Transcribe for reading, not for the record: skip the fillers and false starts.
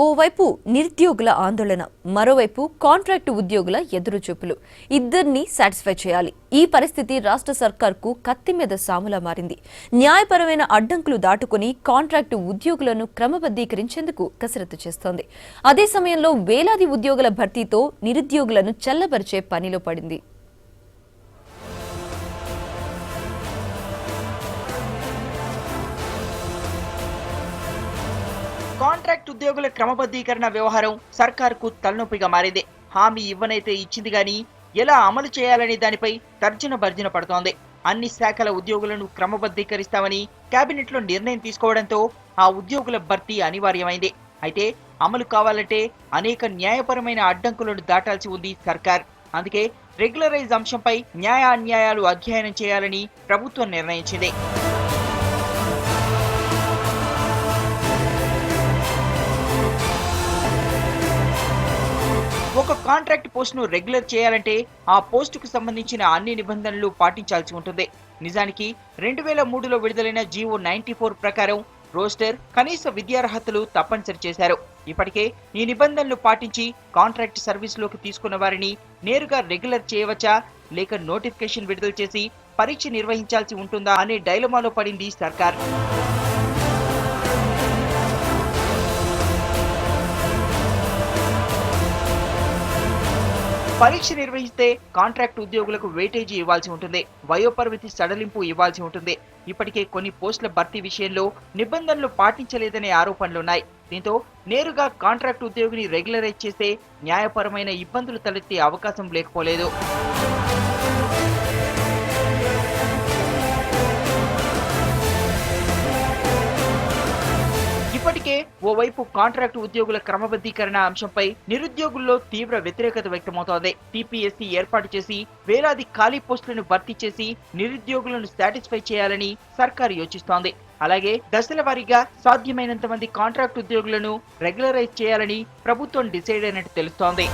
ఓవైపు నిరుద్యోగుల ఆందోళన, మరోవైపు కాంట్రాక్టు ఉద్యోగుల ఎదురుచూపులు. ఇద్దరిని సాటిస్ఫై చేయాలి. ఈ పరిస్థితి రాష్ట్ర సర్కార్కు కత్తి మీద సాములా మారింది. న్యాయపరమైన అడ్డంకులు దాటుకుని కాంట్రాక్టు ఉద్యోగులను క్రమబద్ధీకరించేందుకు కసరత్తు చేస్తోంది. అదే సమయంలో వేలాది ఉద్యోగుల భర్తీతో నిరుద్యోగులను చల్లబరిచే పనిలో పడింది. కాంట్రాక్ట్ ఉద్యోగుల క్రమబద్ధీకరణ వ్యవహారం సర్కార్కు తలనొప్పిగా మారింది. హామీ ఇవ్వనైతే ఇచ్చింది గాని ఎలా అమలు చేయాలనే దానిపై తర్జన భర్జన పడుతోంది. అన్ని శాఖల ఉద్యోగులను క్రమబద్ధీకరిస్తామని కేబినెట్ లో నిర్ణయం తీసుకోవడంతో ఆ ఉద్యోగుల భర్తీ అనివార్యమైంది. అయితే అమలు కావాలంటే అనేక న్యాయపరమైన అడ్డంకులను దాటాల్సి ఉంది సర్కార్. అందుకే రెగ్యులరైజ్ అంశంపై న్యాయ అన్యాయాలు అధ్యయనం చేయాలని ప్రభుత్వం నిర్ణయించింది. ఒక కాంట్రాక్ట్ పోస్టును రెగ్యులర్ చేయాలంటే ఆ పోస్టుకు సంబంధించిన అన్ని నిబంధనలు పాటించాల్సి ఉంటుంది. నిజానికి 2003లో విడుదలైన జీవో 94 ప్రకారం రోస్టర్, కనీస విద్యార్హతలు తప్పనిసరి చేశారు. ఇప్పటికే ఈ నిబంధనలు పాటించి కాంట్రాక్ట్ సర్వీసులోకి తీసుకున్న వారిని నేరుగా రెగ్యులర్ చేయవచ్చా, లేక నోటిఫికేషన్ విడుదల చేసి పరీక్ష నిర్వహించాల్సి ఉంటుందా అనే డైలమాలో పడింది సర్కార్. పరీక్ష నిర్వహిస్తే కాంట్రాక్ట్ ఉద్యోగులకు వెయిటేజీ ఇవ్వాల్సి ఉంటుంది. వయోపరిమితి సడలింపు ఇవ్వాల్సి ఉంటుంది. ఇప్పటికే కొన్ని పోస్టుల భర్తీ విషయంలో నిబంధనలు పాటించలేదనే ఆరోపణలున్నాయి. దీంతో నేరుగా కాంట్రాక్ట్ ఉద్యోగిని రెగ్యులరైజ్ చేస్తే న్యాయపరమైన ఇబ్బందులు తలెత్తే అవకాశం లేకపోలేదు. ఇప్పటికే ఓవైపు కాంట్రాక్ట్ ఉద్యోగుల క్రమబద్ధీకరణ అంశంపై నిరుద్యోగుల్లో తీవ్ర వ్యతిరేకత వ్యక్తమవుతోంది. టీపీఎస్సీ ఏర్పాటు చేసి వేలాది ఖాళీ పోస్టులను భర్తీ చేసి నిరుద్యోగులను సాటిస్ఫై చేయాలని సర్కారు యోచిస్తోంది. అలాగే దశల వారీగా సాధ్యమైనంత మంది కాంట్రాక్ట్ ఉద్యోగులను రెగ్యులరైజ్ చేయాలని ప్రభుత్వం డిసైడ్ అయినట్టు తెలుస్తోంది.